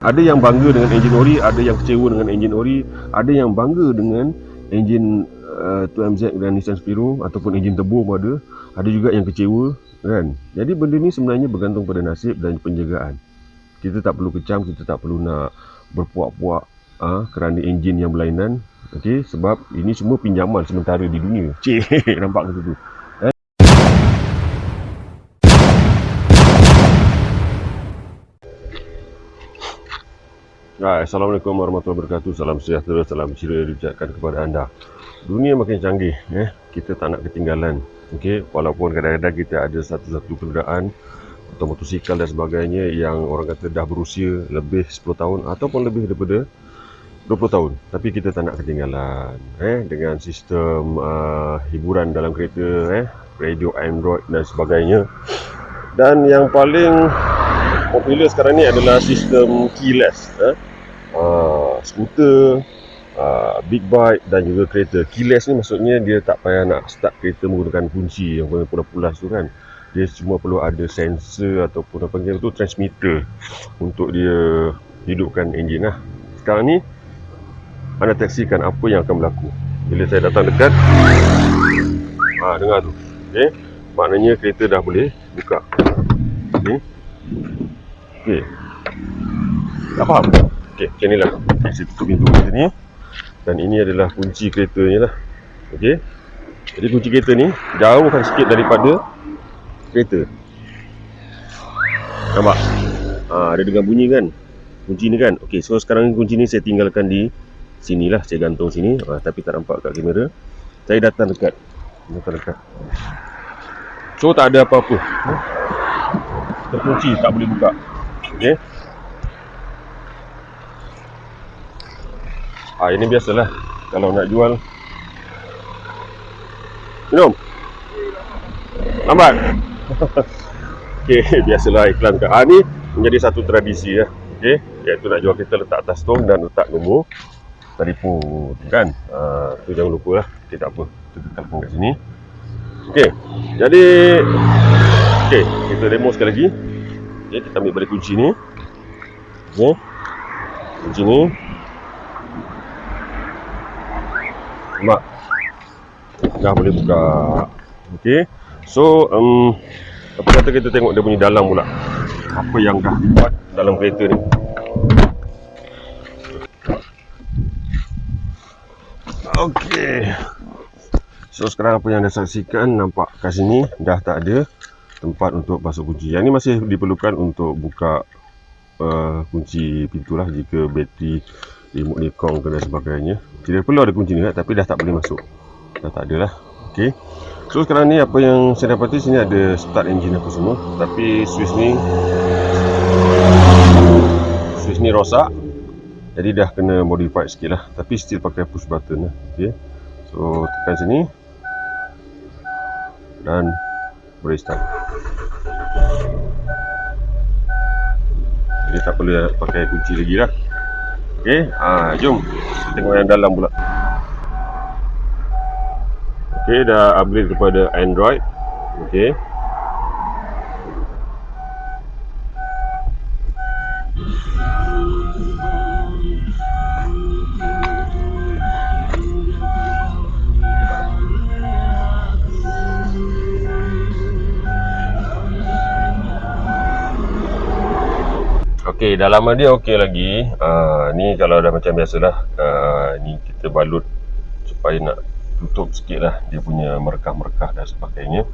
Ada yang bangga dengan enjin ori, ada yang kecewa dengan enjin ori, ada yang bangga dengan enjin 2MZ dan Nissan Sphero ataupun enjin turbo pun ada juga yang kecewa kan. Jadi benda ni sebenarnya bergantung pada nasib dan penjagaan. Kita tak perlu kecam, kita tak perlu nak berpuak-puak kerana enjin yang berlainan. Okey, sebab ini semua pinjaman sementara di dunia. Cik, nampak ke tu? Assalamualaikum warahmatullahi wabarakatuh. Salam sejahtera, salam ceria diucapkan kepada anda. Dunia makin canggih, kita tak nak ketinggalan. Okey, walaupun kadang-kadang kita ada satu-satu kenderaan atau motosikal dan sebagainya yang orang kata dah berusia lebih 10 tahun ataupun lebih daripada 20 tahun, tapi kita tak nak ketinggalan dengan sistem hiburan dalam kereta, radio Android dan sebagainya. Dan yang paling popular sekarang ni adalah sistem keyless, skuter, big bike dan juga kereta. Keyless ni maksudnya dia tak payah nak start kereta menggunakan kunci yang pulas tu kan. Dia cuma perlu ada sensor ataupun apa panggil tu, transmitter untuk dia hidupkan enjin lah. Sekarang ni anda saksikan apa yang akan berlaku bila saya datang dekat. Dengar tu. Okey, maknanya kereta dah boleh buka. Okey. Tak faham? Okey, macam ni lah. Saya tutup pintu kereta ni. Dan ini adalah kunci keretanya lah. Okey. Jadi kunci kereta ni jauhkan sikit daripada kereta. Nampak? Ada dengar bunyi kan? Kunci ni kan? Okey, so sekarang kunci ni saya tinggalkan di sinilah. Saya gantung sini. Tapi tak nampak kat kamera. Saya datang dekat. So tak ada apa-apa. Terkunci, tak boleh buka. Okey. Ini biasalah kalau nak jual. Minum. Lambat. Okey, biasalah iklan kat. Ni menjadi satu tradisi ya. Okey, iaitu nak jual kita letak atas tong dan letak nombor telefon kan. Tu jangan lupa lah. Okey, tak apa. Kita telefon kat sini. Okey. Jadi kita demo sekali lagi. Okey, kita ambil balik kunci ni. Okey. Kunci ni. Nampak? Dah boleh buka. Okey. So, apa kata kita tengok dia punya dalam pula. Apa yang dah dibuat dalam kereta ni. Okey. So, sekarang apa yang anda saksikan, nampak kat sini dah tak ada tempat untuk masuk kunci. Yang ni masih diperlukan untuk buka kunci pintu lah jika bateri remote ni kong dan sebagainya. Tidak perlu ada kunci ni lah, tapi dah tak boleh masuk. Dah tak ada lah. Okey. So sekarang ni apa yang saya dapati sini ada start engine apa semua, tapi switch ni rosak. Jadi dah kena modified sikit lah, tapi still pakai push button lah. Okey. So tekan sini dan boleh start. Jadi tak perlu pakai kunci lagi lah. Okey, jom kita tengok yang dalam pula. Okey, dah upgrade kepada Android. Okey. Okey, dalaman dia okey lagi. Ni kalau dah macam biasalah, ni kita balut supaya nak tutup sikit lah dia punya merekah-merekah dan sebagainya.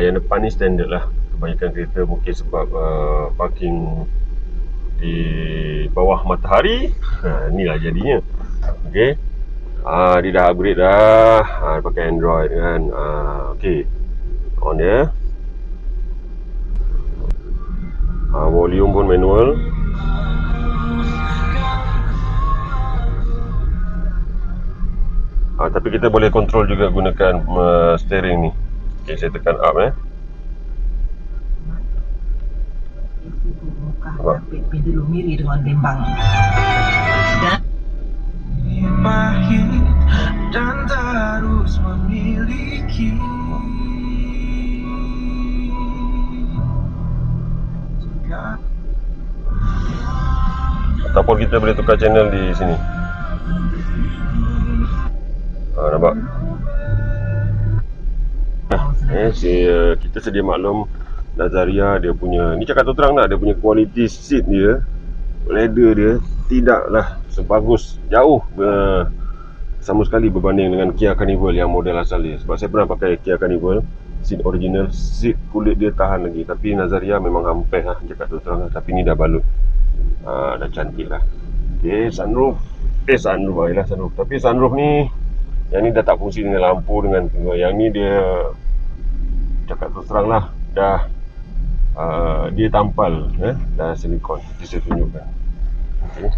Yang depan ni standard lah. Kebanyakan kereta mungkin sebab parking di bawah matahari. Inilah jadinya. Okey. Dia dah upgrade dah. Pakai Android kan. Okey. On dia. Volume pun manual. Tapi kita boleh control juga gunakan steering ni. Okay, saya tekan up Pintu miri dengan bimbang. Dan terus memiliki. ataupun kita boleh tukar channel di sini. Nampak? Kita sedia maklum Nazaria dia punya, ni cakap terus terang lah, dia punya quality seat dia, leather dia tidaklah sebagus, jauh sama sekali berbanding dengan Kia Carnival yang model asal dia. Sebab saya pernah pakai Kia Carnival, seat original, seat kulit dia tahan lagi. Tapi Nazaria memang hampir lah, cakap terus terang lah. Tapi ni dah balut, dah cantik lah. Okay, sunroof, sunroof. Tapi sunroof ni, yang ni dah tak fungsi dengan lampu, dengan yang ni dia cakap terus terang lah, dah dia tampal, dah silikon. Nanti saya tunjukkan. Okay.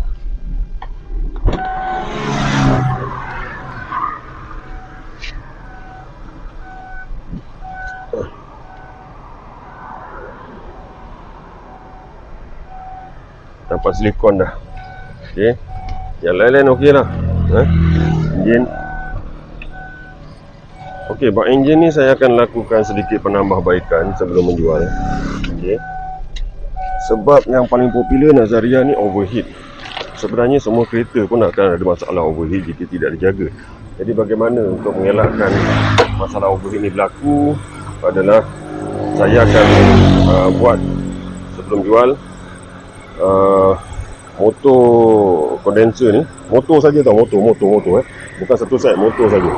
Tampal silikon dah. Okay. Yang lain-lain okey lah. Enjin. Okey, buat enjin ni saya akan lakukan sedikit penambahbaikan sebelum menjual. Okey. Sebab yang paling popular Nazaria ni overheat. Sebenarnya semua kereta pun akan ada masalah overheat jika tidak dijaga. Jadi bagaimana untuk mengelakkan masalah overheat ni berlaku adalah saya akan buat sebelum jual motor kondenser ni. Motor saja tau, motor bukan satu set, motor saja.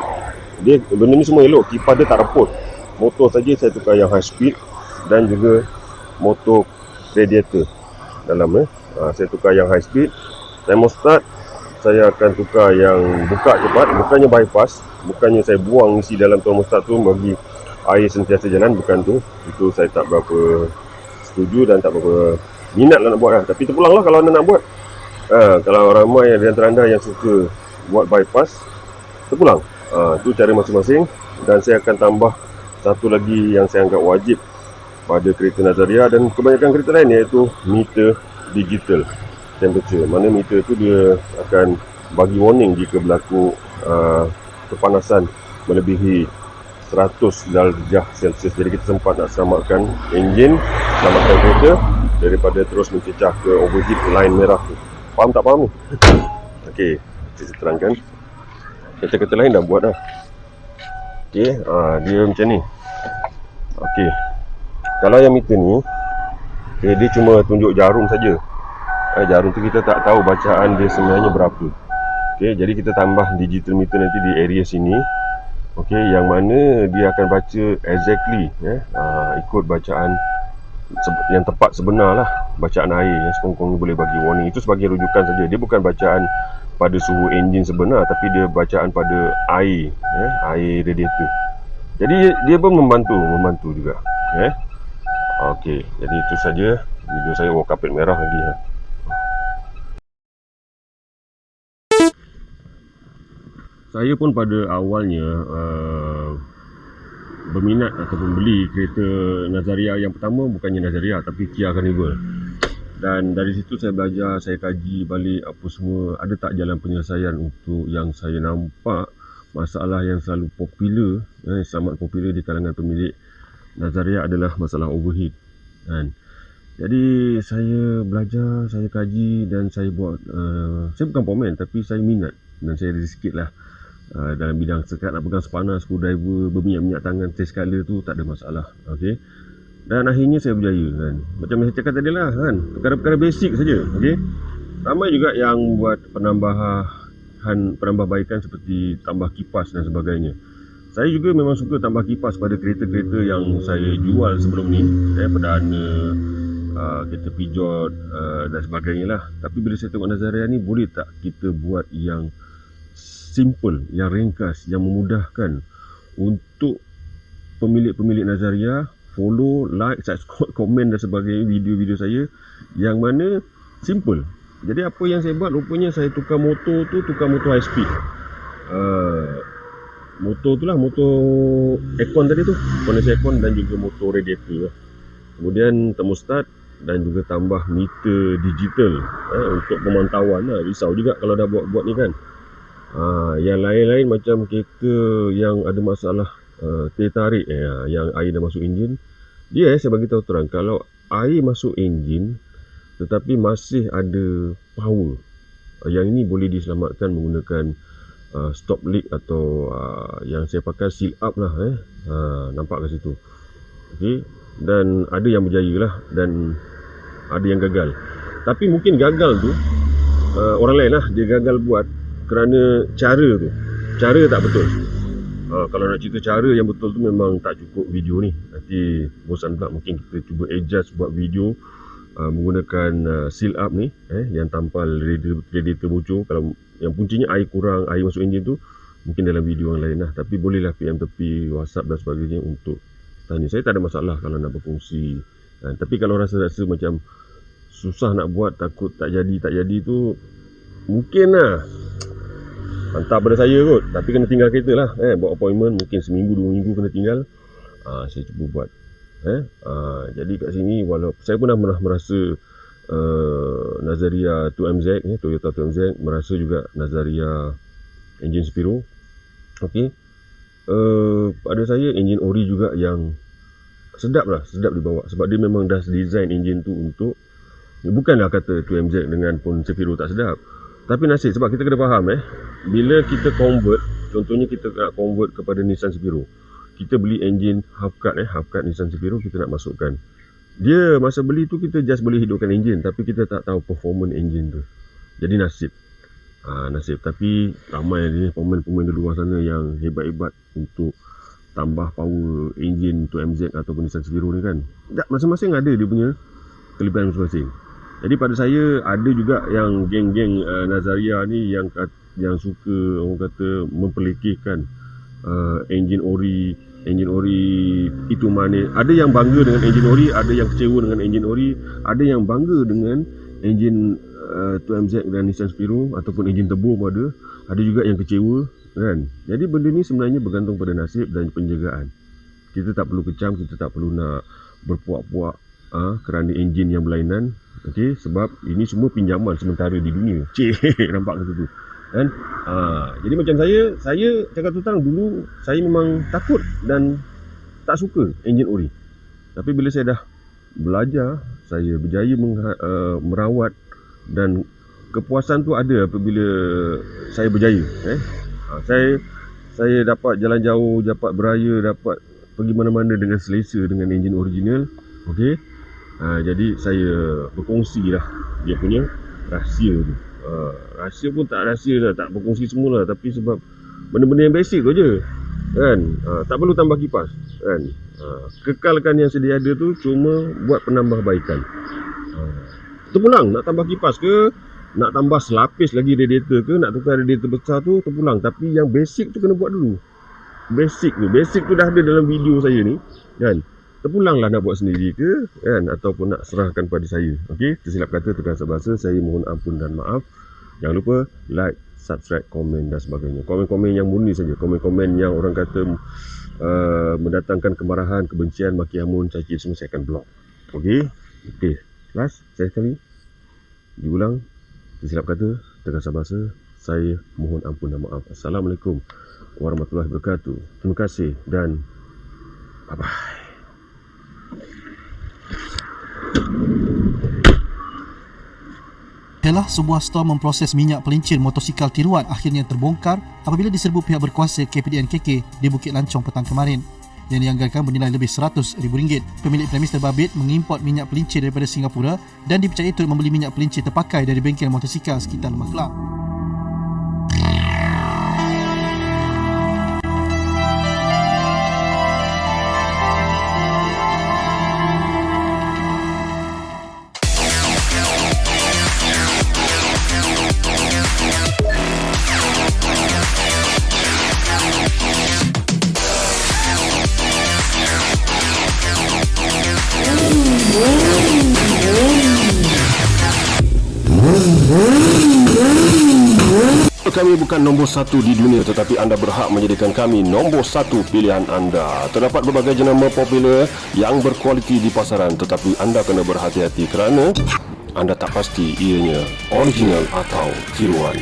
Dia benda ni semua elok, kipas dia tak reput. Motor saja saya tukar yang high speed dan juga motor radiator dalam saya tukar yang high speed. Thermostat saya akan tukar yang buka cepat, bukannya bypass, bukannya saya buang isi dalam thermostat tu bagi air sentiasa jalan, bukan tu. Itu saya tak berapa setuju dan tak berapa minat lah nak buat lah. Tapi terpulang lah kalau anda nak buat. Kalau ramai di antara anda yang suka buat bypass, terpulang. Itu cara masing-masing. Dan saya akan tambah satu lagi yang saya anggap wajib pada kereta Nazaria dan kebanyakan kereta lain, iaitu meter digital temperature. Mana meter tu dia akan bagi warning jika berlaku kepanasan melebihi 100 darjah Celsius. Jadi kita sempat nak selamatkan enjin, selamatkan kereta daripada terus mencecah ke overheat line merah tu. Faham tak faham ni? Okey, saya terangkan. Kereta-kereta lain dah buat dah. Okey, dia macam ni. Okey. Kalau yang meter ni, dia cuma tunjuk jarum saja. Jarum tu kita tak tahu bacaan dia sebenarnya berapa. Okey, jadi kita tambah digital meter nanti di area sini. Okey, yang mana dia akan baca exactly, ikut bacaan yang tepat sebenar lah, bacaan air yang sekongkong boleh bagi warning. Itu sebagai rujukan saja. Dia bukan bacaan pada suhu enjin sebenar, tapi dia bacaan pada air, air radiator. Jadi dia pun membantu juga. Okey, jadi itu saja video saya. Kapet merah lagi. Saya pun pada awalnya berminat ataupun beli kereta Nazaria yang pertama, bukannya Nazaria tapi Kia Carnival. Dan dari situ saya belajar, saya kaji balik apa semua, ada tak jalan penyelesaian untuk yang saya nampak masalah yang selalu popular, sangat popular di kalangan pemilik Nazaria adalah masalah overheat. Jadi saya belajar, saya kaji dan saya buat, saya bukan pomen tapi saya minat dan saya ada sikit lah dalam bidang sekat nak pegang spana, screwdriver, berminyak-minyak tangan, test color tu tak ada masalah. Okey. Dan akhirnya saya berjaya kan. Macam saya cakap tadi lah kan, perkara-perkara basic saja. Okey. Ramai juga yang buat penambahbaikan seperti tambah kipas dan sebagainya. Saya juga memang suka tambah kipas pada kereta-kereta yang saya jual sebelum ni, perdana, kereta Peugeot dan sebagainya lah. Tapi bila saya tengok Nazaria ni, boleh tak kita buat yang simple, yang ringkas, yang memudahkan untuk pemilik-pemilik Nazaria follow, like, subscribe, komen dan sebagainya video-video saya yang mana simple. Jadi apa yang saya buat, rupanya saya tukar motor tu, tukar motor high speed. Motor tu lah, motor aircon tadi tu, kondensor aircon dan juga motor radiator. Kemudian thermostat dan juga tambah meter digital untuk pemantauan lah. Risau juga kalau dah buat ni kan. Yang lain-lain macam kereta yang ada masalah teh tarik, yang air dah masuk enjin, dia saya bagi tahu terang, kalau air masuk enjin tetapi masih ada power. Yang ini boleh diselamatkan menggunakan stop leak atau yang saya pakai seal up lah. Nampak kat situ. Okey, dan ada yang berjaya lah dan ada yang gagal. Tapi mungkin gagal tu orang lain lah, dia gagal buat kerana cara tak betul. Kalau nak cerita cara yang betul tu memang tak cukup video ni, nanti bosan pula. Mungkin kita cuba adjust buat video menggunakan seal up ni, yang tampal radiator bocor. Kalau yang puncanya air kurang, air masuk enjin tu, mungkin dalam video yang lain lah. Tapi bolehlah PM tepi, WhatsApp dan sebagainya untuk tanya. Saya tak ada masalah kalau nak berkongsi. Tapi kalau rasa-rasa macam susah nak buat, takut tak jadi tu, mungkin lah hantar pada saya kot. Tapi kena tinggal kereta lah, buat appointment mungkin seminggu 2 minggu kena tinggal. Saya cuba buat. Jadi kat sini, walaupun saya pun dah merasa Nazaria 2MZ, Toyota 2MZ, merasa juga Nazaria enjin Spiro. Okey, pada saya enjin ori juga yang sedap dibawa, sebab dia memang dah design enjin tu untuk, bukanlah kata 2MZ dengan pun Spiro tak sedap, tapi nasib, sebab kita kena faham bila kita convert, contohnya kita nak convert kepada Nissan Spiro, kita beli enjin half cut Nissan Spiro, kita nak masukkan dia, masa beli tu kita just boleh hidupkan enjin, tapi kita tak tahu performance enjin tu. Jadi nasib. Tapi ramai pemain-pemain di luar sana yang hebat-hebat untuk tambah power enjin 2MZ ataupun Nissan Spiro ni kan. Masing-masing ada dia punya kelebihan masing-masing. Jadi pada saya ada juga yang geng-geng Nazaria ni yang suka, orang kata, memperlekehkan enjin ori itu manis. Ada yang bangga dengan enjin ori, ada yang kecewa dengan enjin ori, ada yang bangga dengan enjin 2MZ dan Nissan Spiro ataupun enjin turbo pun ada juga yang kecewa kan. Jadi benda ni sebenarnya bergantung pada nasib dan penjagaan. Kita tak perlu kecam, kita tak perlu nak berpuak-puak kerana enjin yang berlainan. Okey, sebab ini semua pinjaman sementara di dunia. Nampak ke tu kan? Jadi macam saya cakap tu terang, dulu saya memang takut dan tak suka enjin ori. Tapi bila saya dah belajar, saya berjaya merawat, dan kepuasan tu ada apabila saya berjaya. Saya dapat jalan jauh, dapat beraya, dapat pergi mana-mana dengan selesa dengan enjin original. Okey. Jadi saya berkongsi lah dia punya rahsia tu. Rahsia pun tak rahsia lah, tak berkongsi semua lah, tapi sebab benda-benda yang basic tu je kan. Tak perlu tambah kipas kan. Kekalkan yang sedia ada tu, cuma buat penambahbaikan. Terpulang nak tambah kipas ke, nak tambah selapis lagi radiator ke, nak tukar radiator besar tu, terpulang. Tapi yang basic tu kena buat dulu. Basic tu dah ada dalam video saya ni kan. Terpulanglah nak buat sendiri ke kan, ataupun nak serahkan pada saya. Okey, tersilap kata, terkasar bahasa, saya mohon ampun dan maaf. Jangan lupa like, subscribe, komen dan sebagainya. Komen-komen yang murni saja, komen-komen yang orang kata mendatangkan kemarahan, kebencian, maki hamun, caci semua, saya akan block. Okey. Last, saya sekali diulang, tersilap kata, terkasar bahasa, saya mohon ampun dan maaf. Assalamualaikum warahmatullahi wabarakatuh. Terima kasih dan bye-bye. Ialah sebuah store memproses minyak pelincir motosikal tiruan akhirnya terbongkar apabila diserbu pihak berkuasa KPDNKK di Bukit Lancong petang kemarin, yang dianggarkan bernilai lebih RM100,000. Pemilik premis terbabit mengimport minyak pelincir daripada Singapura dan dipercayai turut membeli minyak pelincir terpakai dari bengkel motosikal sekitar Lemah Kelab. Kami bukan nombor 1 di dunia, tetapi anda berhak menjadikan kami nombor 1 pilihan anda. Terdapat berbagai jenama popular yang berkualiti di pasaran, tetapi anda kena berhati-hati kerana anda tak pasti ianya original atau tiruan.